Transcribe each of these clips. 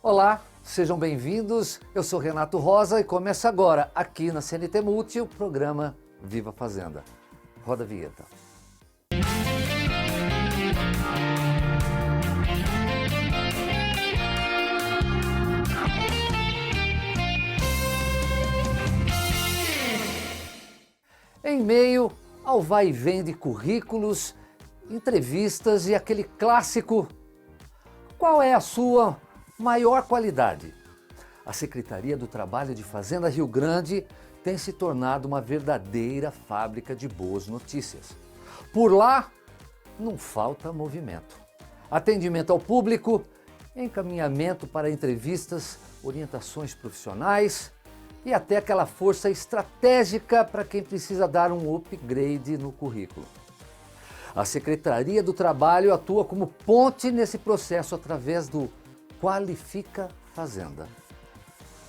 Olá, sejam bem-vindos. Eu sou Renato Rosa e começa agora, aqui na CNT Multi, o programa Viva Fazenda. Roda a vinheta. Em meio ao vai e vem de currículos, entrevistas e aquele clássico: qual é a sua maior qualidade? A Secretaria do Trabalho de Fazenda Rio Grande tem se tornado uma verdadeira fábrica de boas notícias. Por lá, não falta movimento. Atendimento ao público, encaminhamento para entrevistas, orientações profissionais e até aquela força estratégica para quem precisa dar um upgrade no currículo. A Secretaria do Trabalho atua como ponte nesse processo através do Qualifica Fazenda.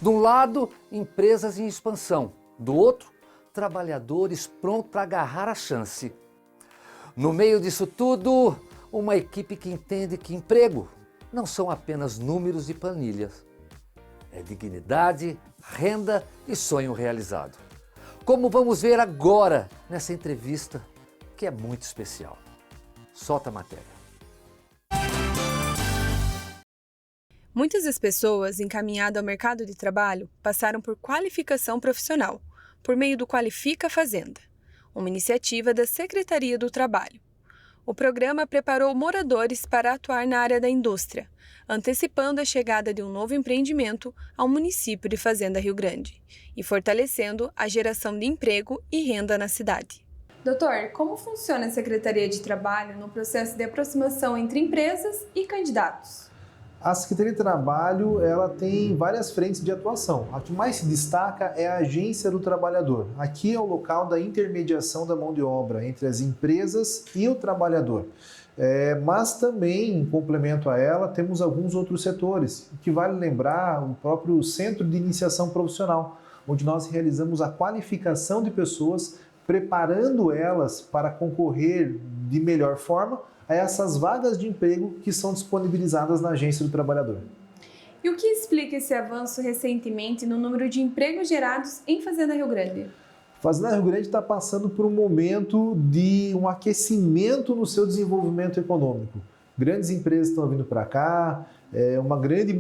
De um lado, empresas em expansão. Do outro, trabalhadores prontos para agarrar a chance. No meio disso tudo, uma equipe que entende que emprego não são apenas números e planilhas. É dignidade, renda e sonho realizado. Como vamos ver agora nessa entrevista, que é muito especial. Solta a matéria. Muitas das pessoas encaminhadas ao mercado de trabalho passaram por qualificação profissional, por meio do Qualifica Fazenda, uma iniciativa da Secretaria do Trabalho. O programa preparou moradores para atuar na área da indústria, antecipando a chegada de um novo empreendimento ao município de Fazenda Rio Grande e fortalecendo a geração de emprego e renda na cidade. Doutor, como funciona a Secretaria de Trabalho no processo de aproximação entre empresas e candidatos? A Secretaria de Trabalho ela tem várias frentes de atuação. A que mais se destaca é a Agência do Trabalhador. Aqui é o local da intermediação da mão de obra entre as empresas e o trabalhador. Mas também, em complemento a ela, temos alguns outros setores, que vale lembrar o próprio Centro de Iniciação Profissional, onde nós realizamos a qualificação de pessoas, preparando elas para concorrer de melhor forma a essas vagas de emprego que são disponibilizadas na Agência do Trabalhador. E o que explica esse avanço recentemente no número de empregos gerados em Fazenda Rio Grande? Fazenda Rio Grande está passando por um momento de um aquecimento no seu desenvolvimento econômico. Grandes empresas estão vindo para cá, uma grande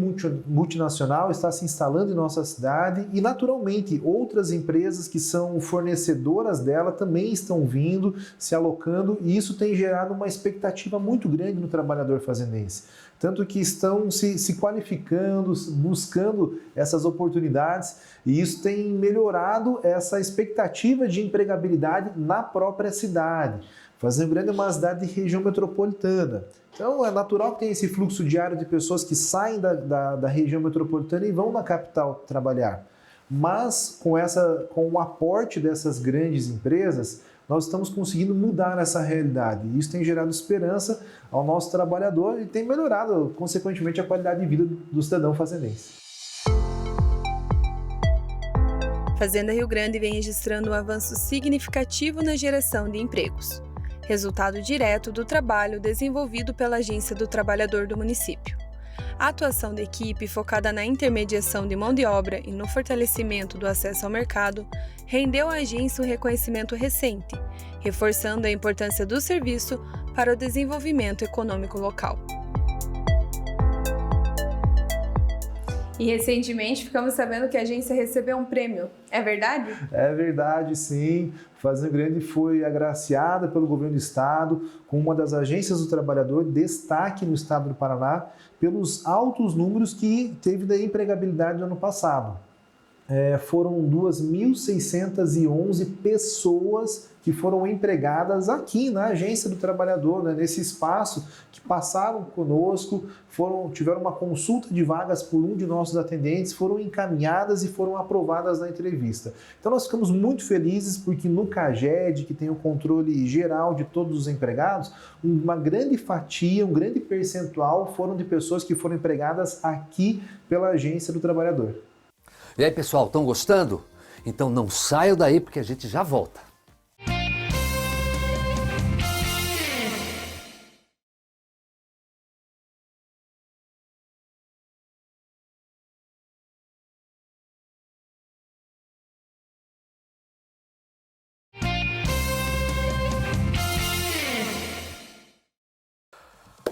multinacional está se instalando em nossa cidade e, naturalmente, outras empresas que são fornecedoras dela também estão vindo, se alocando, e isso tem gerado uma expectativa muito grande no trabalhador fazendense. Tanto que estão se qualificando, buscando essas oportunidades, e isso tem melhorado essa expectativa de empregabilidade na própria cidade. Fazenda Grande é uma cidade de região metropolitana. Então é natural que tenha esse fluxo diário de pessoas que saem da região metropolitana e vão na capital trabalhar. Mas com o aporte dessas grandes empresas, nós estamos conseguindo mudar essa realidade. Isso tem gerado esperança ao nosso trabalhador e tem melhorado, consequentemente, a qualidade de vida do cidadão fazendense. Fazenda Rio Grande vem registrando um avanço significativo na geração de empregos, resultado direto do trabalho desenvolvido pela Agência do Trabalhador do município. A atuação da equipe focada na intermediação de mão de obra e no fortalecimento do acesso ao mercado rendeu à agência um reconhecimento recente, reforçando a importância do serviço para o desenvolvimento econômico local. E recentemente ficamos sabendo que a agência recebeu um prêmio. É verdade? É verdade, sim. Fazenda Grande foi agraciada pelo governo do estado com uma das agências do trabalhador, destaque no estado do Paraná, pelos altos números que teve da empregabilidade no ano passado. Foram 2.611 pessoas que foram empregadas aqui na Agência do Trabalhador, nesse espaço, que passaram conosco, tiveram uma consulta de vagas por um de nossos atendentes, foram encaminhadas e foram aprovadas na entrevista. Então nós ficamos muito felizes porque no CAGED, que tem o controle geral de todos os empregados, uma grande fatia, um grande percentual foram de pessoas que foram empregadas aqui pela Agência do Trabalhador. E aí, pessoal, estão gostando? Então não saiam daí porque a gente já volta.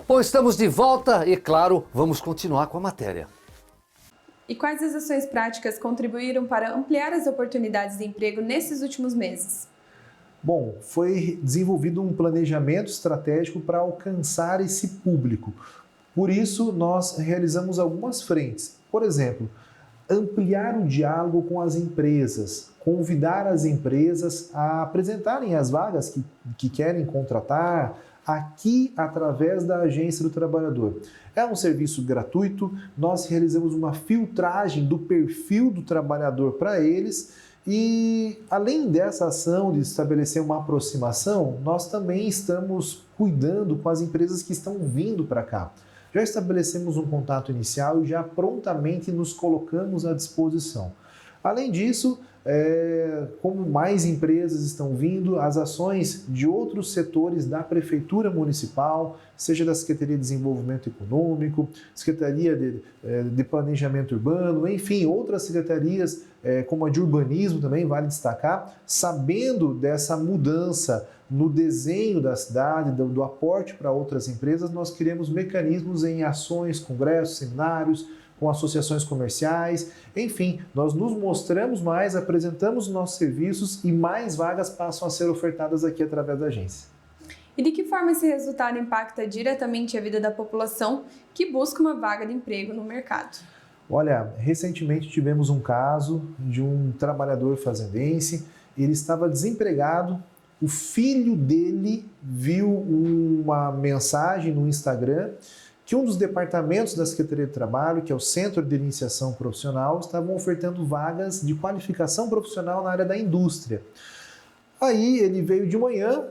Bom, estamos de volta e, claro, vamos continuar com a matéria. E quais as ações práticas contribuíram para ampliar as oportunidades de emprego nesses últimos meses? Bom, foi desenvolvido um planejamento estratégico para alcançar esse público. Por isso, nós realizamos algumas frentes. Por exemplo, ampliar o diálogo com as empresas, convidar as empresas a apresentarem as vagas que querem contratar aqui através da Agência do Trabalhador. É um serviço gratuito, nós realizamos uma filtragem do perfil do trabalhador para eles e, além dessa ação de estabelecer uma aproximação, nós também estamos cuidando com as empresas que estão vindo para cá. Já estabelecemos um contato inicial e já prontamente nos colocamos à disposição. Além disso, como mais empresas estão vindo, as ações de outros setores da Prefeitura Municipal, seja da Secretaria de Desenvolvimento Econômico, Secretaria de Planejamento Urbano, enfim, outras secretarias, como a de Urbanismo também, vale destacar, sabendo dessa mudança no desenho da cidade, do aporte para outras empresas, nós criamos mecanismos em ações, congressos, seminários, com associações comerciais, enfim, nós nos mostramos mais, apresentamos nossos serviços e mais vagas passam a ser ofertadas aqui através da agência. E de que forma esse resultado impacta diretamente a vida da população que busca uma vaga de emprego no mercado? Olha, recentemente tivemos um caso de um trabalhador fazendense, ele estava desempregado, o filho dele viu uma mensagem no Instagram que um dos departamentos da Secretaria de Trabalho, que é o Centro de Iniciação Profissional, estavam ofertando vagas de qualificação profissional na área da indústria. Aí ele veio de manhã,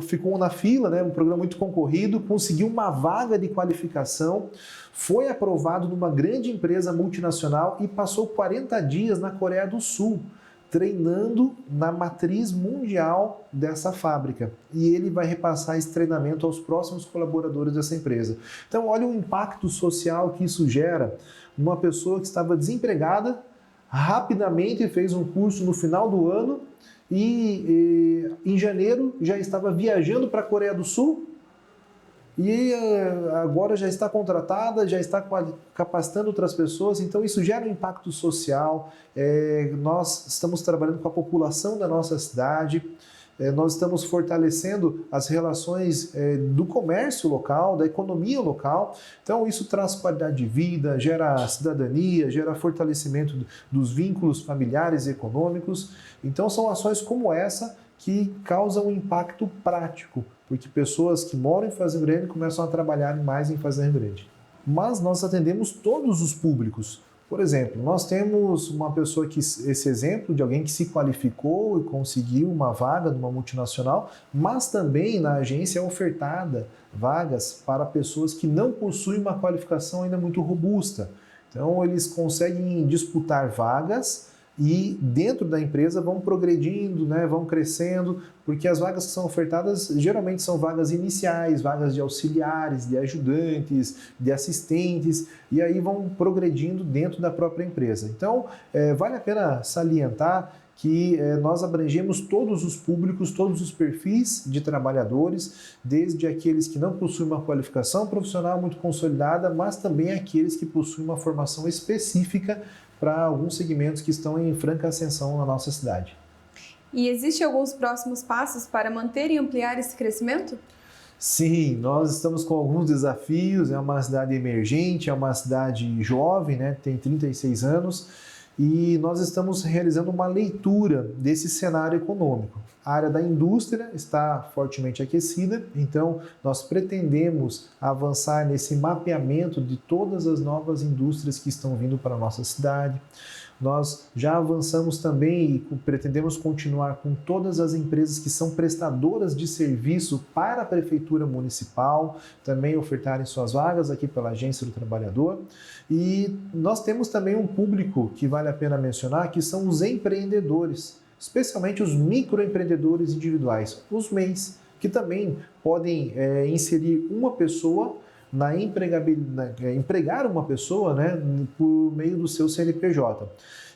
ficou na fila, um programa muito concorrido, conseguiu uma vaga de qualificação, foi aprovado numa grande empresa multinacional e passou 40 dias na Coreia do Sul, treinando na matriz mundial dessa fábrica. E ele vai repassar esse treinamento aos próximos colaboradores dessa empresa. Então, olha o impacto social que isso gera. Uma pessoa que estava desempregada, rapidamente fez um curso no final do ano e em janeiro já estava viajando para a Coreia do Sul e agora já está contratada, já está capacitando outras pessoas, então isso gera um impacto social. Nós estamos trabalhando com a população da nossa cidade, nós estamos fortalecendo as relações do comércio local, da economia local, então isso traz qualidade de vida, gera cidadania, gera fortalecimento dos vínculos familiares e econômicos, então são ações como essa que causam um impacto prático, porque pessoas que moram em Fazenda Grande começam a trabalhar mais em Fazenda Grande. Mas nós atendemos todos os públicos. Por exemplo, nós temos uma pessoa esse exemplo de alguém que se qualificou e conseguiu uma vaga numa multinacional, mas também na agência é ofertada vagas para pessoas que não possuem uma qualificação ainda muito robusta. Então, eles conseguem disputar vagas e dentro da empresa vão progredindo, vão crescendo, porque as vagas que são ofertadas geralmente são vagas iniciais, vagas de auxiliares, de ajudantes, de assistentes, e aí vão progredindo dentro da própria empresa. Então, vale a pena salientar que nós abrangemos todos os públicos, todos os perfis de trabalhadores, desde aqueles que não possuem uma qualificação profissional muito consolidada, mas também aqueles que possuem uma formação específica para alguns segmentos que estão em franca ascensão na nossa cidade. E existem alguns próximos passos para manter e ampliar esse crescimento? Sim, nós estamos com alguns desafios, é uma cidade emergente, é uma cidade jovem, tem 36 anos, e nós estamos realizando uma leitura desse cenário econômico. A área da indústria está fortemente aquecida, então nós pretendemos avançar nesse mapeamento de todas as novas indústrias que estão vindo para a nossa cidade. Nós já avançamos também e pretendemos continuar com todas as empresas que são prestadoras de serviço para a Prefeitura Municipal, também ofertarem suas vagas aqui pela Agência do Trabalhador. E nós temos também um público que vale a pena mencionar, que são os empreendedores, especialmente os microempreendedores individuais, os MEIs, que também podem inserir uma pessoa empregar uma pessoa por meio do seu CNPJ.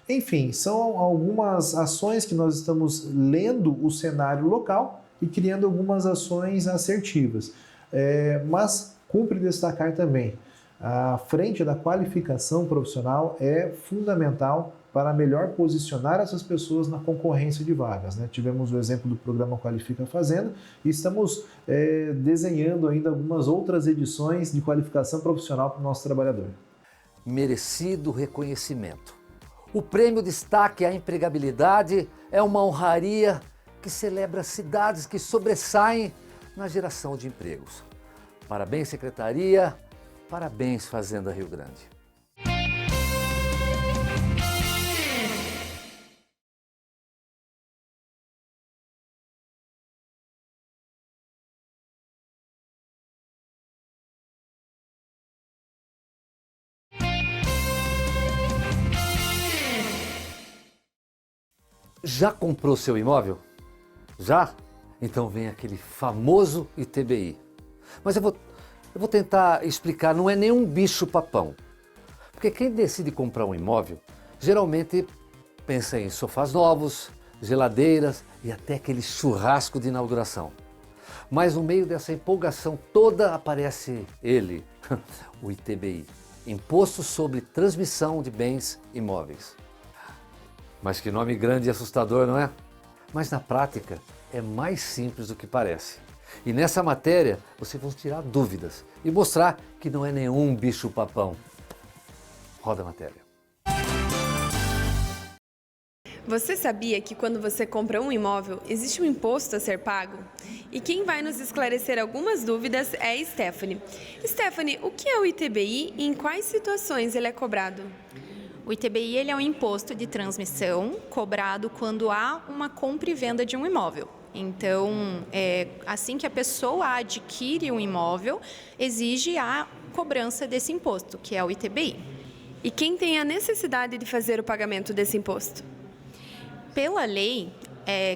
Enfim, são algumas ações que nós estamos lendo o cenário local e criando algumas ações assertivas. Mas cumpre destacar também, a frente da qualificação profissional é fundamental para melhor posicionar essas pessoas na concorrência de vagas, né? Tivemos o exemplo do programa Qualifica Fazenda e estamos desenhando ainda algumas outras edições de qualificação profissional para o nosso trabalhador. Merecido reconhecimento. O prêmio Destaque à Empregabilidade é uma honraria que celebra cidades que sobressaem na geração de empregos. Parabéns, Secretaria, parabéns, Fazenda Rio Grande. Já comprou seu imóvel? Já? Então vem aquele famoso ITBI. Mas eu vou tentar explicar, não é nenhum bicho-papão. Porque quem decide comprar um imóvel, geralmente pensa em sofás novos, geladeiras e até aquele churrasco de inauguração. Mas no meio dessa empolgação toda aparece ele, o ITBI, Imposto sobre Transmissão de Bens Imóveis. Mas que nome grande e assustador, não é? Mas na prática é mais simples do que parece. E nessa matéria vocês vão tirar dúvidas e mostrar que não é nenhum bicho-papão. Roda a matéria. Você sabia que quando você compra um imóvel, existe um imposto a ser pago? E quem vai nos esclarecer algumas dúvidas é a Stephanie. Stephanie, o que é o ITBI e em quais situações ele é cobrado? O ITBI ele é um imposto de transmissão cobrado quando há uma compra e venda de um imóvel. Então, assim que a pessoa adquire um imóvel, exige a cobrança desse imposto, que é o ITBI. E quem tem a necessidade de fazer o pagamento desse imposto? Pela lei,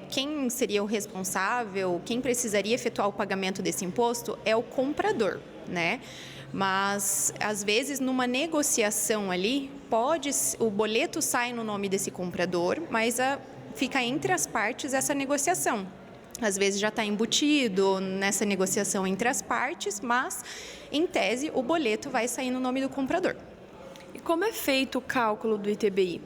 quem seria o responsável, quem precisaria efetuar o pagamento desse imposto é o comprador, né? Mas, às vezes, numa negociação ali, o boleto sai no nome desse comprador, mas fica entre as partes essa negociação. Às vezes já está embutido nessa negociação entre as partes, mas, em tese, o boleto vai sair no nome do comprador. E como é feito o cálculo do ITBI?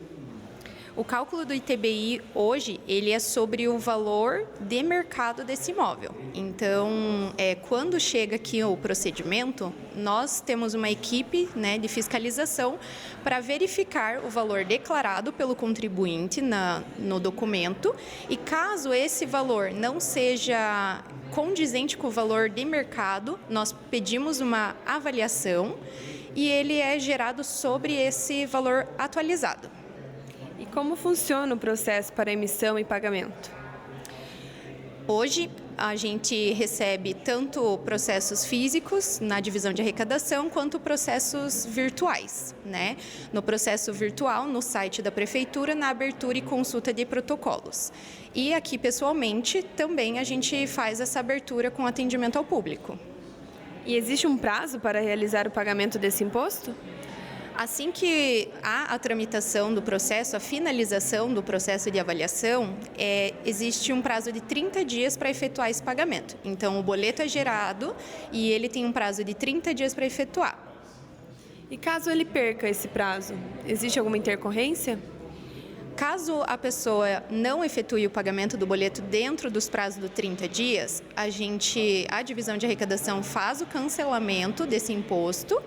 O cálculo do ITBI hoje, ele é sobre o valor de mercado desse imóvel. Então, quando chega aqui o procedimento, nós temos uma equipe, né, de fiscalização para verificar o valor declarado pelo contribuinte no documento e caso esse valor não seja condizente com o valor de mercado, nós pedimos uma avaliação e ele é gerado sobre esse valor atualizado. E como funciona o processo para emissão e pagamento? Hoje, a gente recebe tanto processos físicos na divisão de arrecadação, quanto processos virtuais, né? No processo virtual, no site da Prefeitura, na abertura e consulta de protocolos. E aqui, pessoalmente, também a gente faz essa abertura com atendimento ao público. E existe um prazo para realizar o pagamento desse imposto? Assim que há a tramitação do processo, a finalização do processo de avaliação, existe um prazo de 30 dias para efetuar esse pagamento. Então, o boleto é gerado e ele tem um prazo de 30 dias para efetuar. E caso ele perca esse prazo, existe alguma intercorrência? Caso a pessoa não efetue o pagamento do boleto dentro dos prazos de 30 dias, a divisão de arrecadação faz o cancelamento desse imposto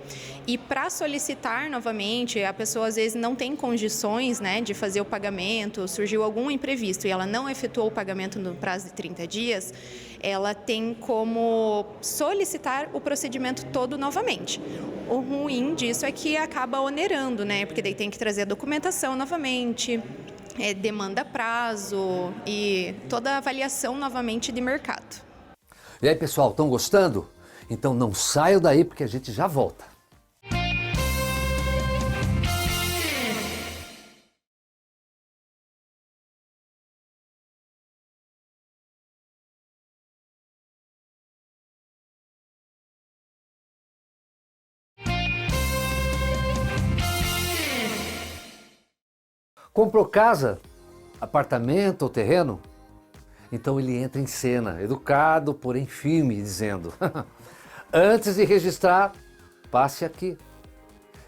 e para solicitar novamente, a pessoa às vezes não tem condições, né, de fazer o pagamento, surgiu algum imprevisto e ela não efetuou o pagamento no prazo de 30 dias, ela tem como solicitar o procedimento todo novamente. O ruim disso é que acaba onerando, né, porque daí tem que trazer a documentação novamente, demanda prazo e toda a avaliação novamente de mercado. E aí, pessoal, estão gostando? Então não saiam daí porque a gente já volta. Comprou casa, apartamento ou terreno? Então ele entra em cena, educado, porém firme, dizendo: Antes de registrar, passe aqui.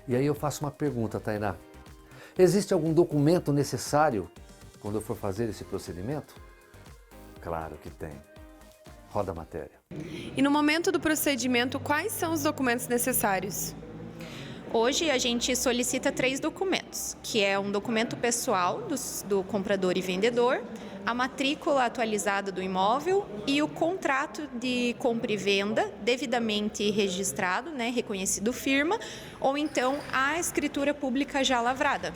E aí eu faço uma pergunta, Tainá. Existe algum documento necessário quando eu for fazer esse procedimento? Claro que tem. Roda a matéria. E no momento do procedimento, quais são os documentos necessários? Hoje a gente solicita 3 documentos, que é um documento pessoal do comprador e vendedor, a matrícula atualizada do imóvel e o contrato de compra e venda devidamente registrado, reconhecido firma, ou então a escritura pública já lavrada.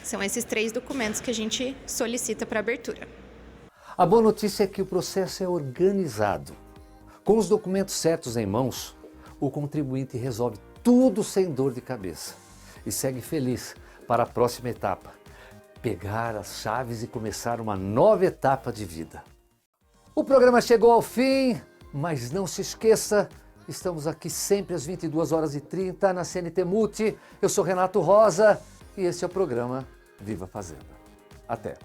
São esses 3 documentos que a gente solicita para abertura. A boa notícia é que o processo é organizado. Com os documentos certos em mãos, o contribuinte resolve tudo sem dor de cabeça e segue feliz para a próxima etapa, pegar as chaves e começar uma nova etapa de vida. O programa chegou ao fim, mas não se esqueça, estamos aqui sempre às 22h30 na CNT Multi. Eu sou Renato Rosa e esse é o programa Viva Fazenda. Até!